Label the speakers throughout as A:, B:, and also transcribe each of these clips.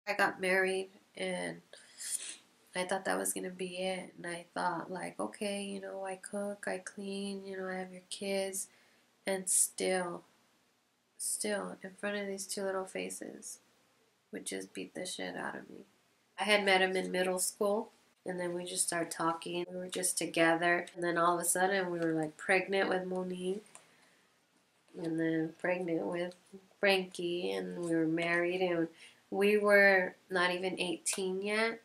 A: I got married and I thought that was gonna be it. And I thought like, okay, I cook, I clean, I have your kids, and still in front of these two little faces would just beat the shit out of me. I had met him in middle school, and then we just started talking. We were just together, and then all of a sudden we were like pregnant with Monique, and then pregnant with Frankie, and we were married, and we were not even 18 yet,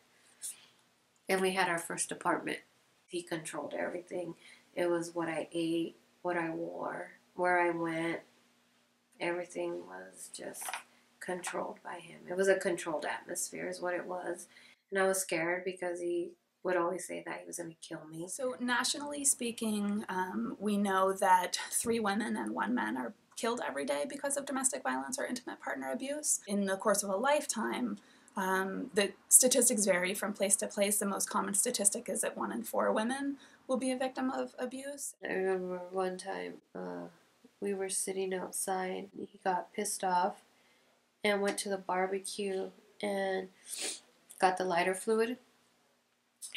A: and we had our first apartment. He controlled everything. It was what I ate, what I wore, where I went. Everything was just controlled by him. It was a controlled atmosphere is what it was. And I was scared because he would always say that he was going to kill me.
B: So nationally speaking, we know that 3 women and 1 man are killed every day because of domestic violence or intimate partner abuse. In the course of a lifetime, the statistics vary from place to place. The most common statistic is that 1 in 4 women will be a victim of abuse.
A: I remember one time we were sitting outside. He got pissed off and went to the barbecue and got the lighter fluid,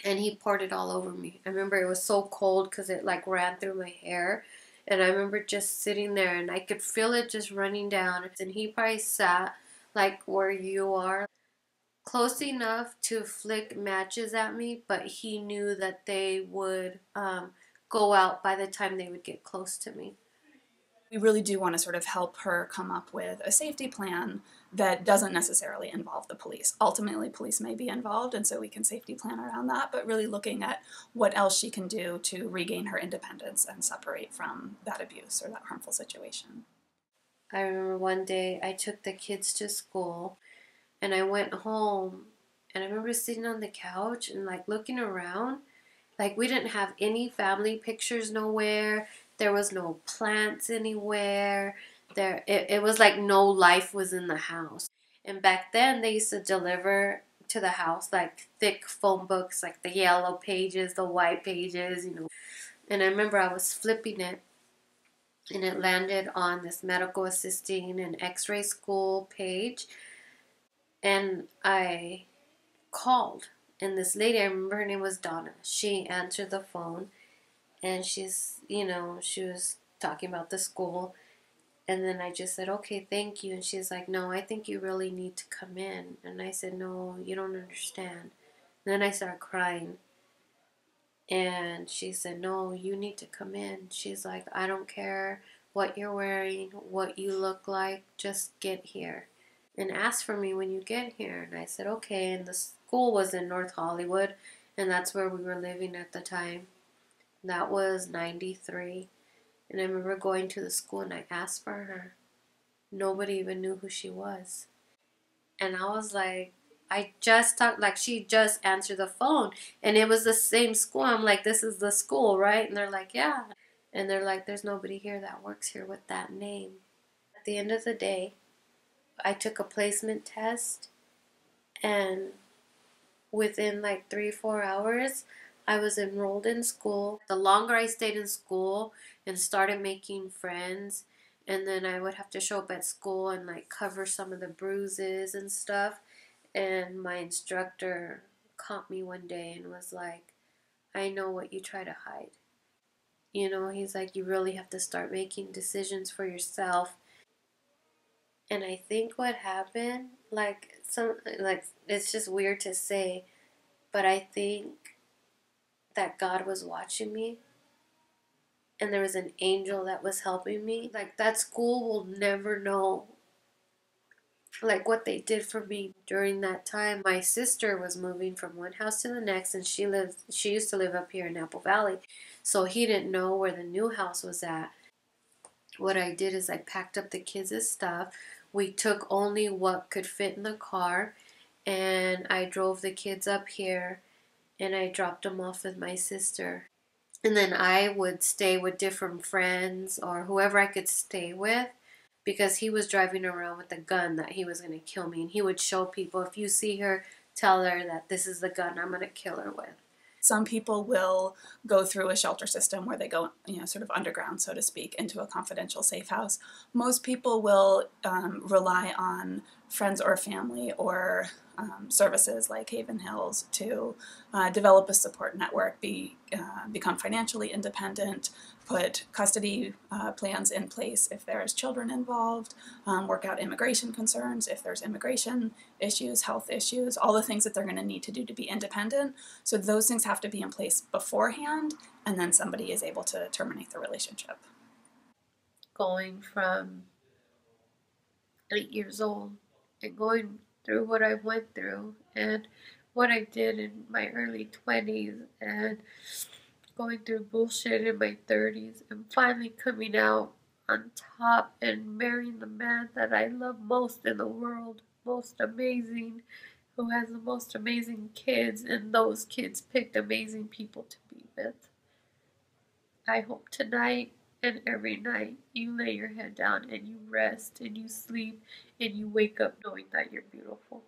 A: and he poured it all over me. I remember it was so cold because it like ran through my hair, and I remember just sitting there and I could feel it just running down. And he probably sat like where you are, close enough to flick matches at me, but he knew that they would go out by the time they would get close to me.
B: We really do want to sort of help her come up with a safety plan that doesn't necessarily involve the police. Ultimately, police may be involved, and so we can safety plan around that, but really looking at what else she can do to regain her independence and separate from that abuse or that harmful situation.
A: I remember one day I took the kids to school and I went home, and I remember sitting on the couch and like looking around. Like we didn't have any family pictures nowhere. There was no plants anywhere. It was like no life was in the house. And back then they used to deliver to the house like thick phone books, like the yellow pages, the white pages. And I remember I was flipping it, and it landed on this medical assisting and x-ray school page. And I called, and this lady, I remember her name was Donna. She answered the phone, and she was talking about the school. And then I just said, okay, thank you. And she's like, no, I think you really need to come in. And I said, no, you don't understand. And then I started crying. And she said, no, you need to come in. She's like, I don't care what you're wearing, what you look like, just get here. And ask for me when you get here. And I said, okay. And the school was in North Hollywood, and that's where we were living at the time. That was 93. And I remember going to the school and I asked for her. Nobody even knew who she was. And I was like, I just talked, like she just answered the phone. And it was the same school. I'm like, this is the school, right? And they're like, yeah. And they're like, there's nobody here that works here with that name. At the end of the day, I took a placement test, and within like 3-4 hours, I was enrolled in school. The longer I stayed in school and started making friends, and then I would have to show up at school and like cover some of the bruises and stuff. And my instructor caught me one day and was like, I know what you try to hide. He's like, you really have to start making decisions for yourself. And I think what happened, it's just weird to say, but I think that God was watching me, and there was an angel that was helping me. Like that school will never know like what they did for me during that time. My sister was moving from one house to the next, and she used to live up here in Apple Valley. So he didn't know where the new house was at. What I did is I packed up the kids' stuff. We took only what could fit in the car, and I drove the kids up here, and I dropped them off with my sister. And then I would stay with different friends or whoever I could stay with, because he was driving around with a gun that he was going to kill me. And he would show people, if you see her, tell her that this is the gun I'm going to kill her with.
B: Some people will go through a shelter system where they go, sort of underground, so to speak, into a confidential safe house. Most people will rely on friends or family or services like Haven Hills to develop a support network, become financially independent, put custody plans in place if there's children involved, work out immigration concerns if there's immigration issues, health issues, all the things that they're going to need to do to be independent. So those things have to be in place beforehand, and then somebody is able to terminate the relationship.
A: Going from 8 years old and going through what I went through and what I did in my early 20s and going through bullshit in my 30s and finally coming out on top and marrying the man that I love most in the world, most amazing, who has the most amazing kids, and those kids picked amazing people to be with. I hope tonight and every night you lay your head down and you rest and you sleep and you wake up knowing that you're beautiful.